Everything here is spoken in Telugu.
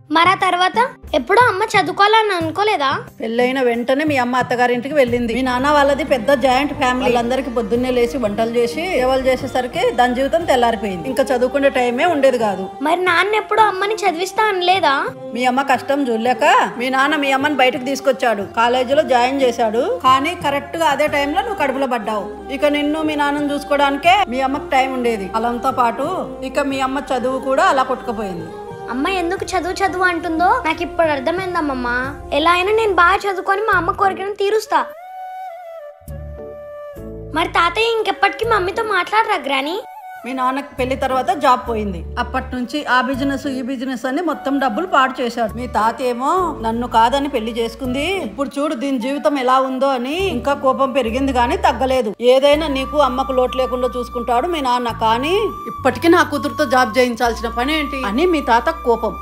మరా తర్వాత ఎప్పుడో అమ్మ చదువుకోవాలని అనుకోలేదా? పెళ్ళైన వెంటనే మీ అమ్మ అత్తగారింటికి వెళ్ళింది. మీ నాన్న వాళ్ళది పెద్ద జాయింట్ ఫ్యామిలీ. వాళ్ళందరికీ పొద్దున్నే లేచి వంటలు చేసి సేవలు చేసేసరికి దాని జీవితం తెల్లారిపోయింది. ఇంకా చదువుకునే టైమే ఉండేది కాదు. మరి నాన్న ఎప్పుడు అమ్మని చదివిస్తా అనలేదా? మీ అమ్మ కష్టం చూడలేక మీ నాన్న మీ అమ్మని బయటకు తీసుకొచ్చాడు, కాలేజీలో జాయిన్ చేశాడు. కానీ కరెక్ట్ గా అదే టైంలో నువ్వు కడుపులో పడ్డావు. ఇక నిన్ను మీ నాన్నను చూసుకోవడానికే మీ అమ్మకి టైం ఉండేది. అలంతో పాటు ఇక మీ అమ్మ చదువు కూడా అలా కొట్టుకుపోయింది. అమ్మ ఎందుకు చదువు అంటుందో నాకు ఇప్పుడు అర్థమైందమ్మమ్మ. ఎలా అయినా నేను బాగా చదువుకొని మా అమ్మ కోరికను తీరుస్తా. మరి తాతయ్య ఇంకెప్పటికీ మమ్మీతో మాట్లాడరా గ్రాని? మీ నాన్నకి పెళ్లి తర్వాత జాబ్ పోయింది. అప్పటి నుంచి ఆ బిజినెస్ ఈ బిజినెస్ అని మొత్తం డబ్బులు పాడు చేశాడు. మీ తాత ఏమో నన్ను కాదని పెళ్లి చేసుకుంది, ఇప్పుడు చూడు దీని జీవితం ఎలా ఉందో అని ఇంకా కోపం పెరిగింది కానీ తగ్గలేదు. ఏదైనా నీకు అమ్మకు లోటు లేకుండా చూసుకుంటాడు మీ నాన్న. కానీ ఇప్పటికీ నా కూతురుతో జాబ్ చేయించాల్సిన పని ఏంటి అని మీ తాత కోపం.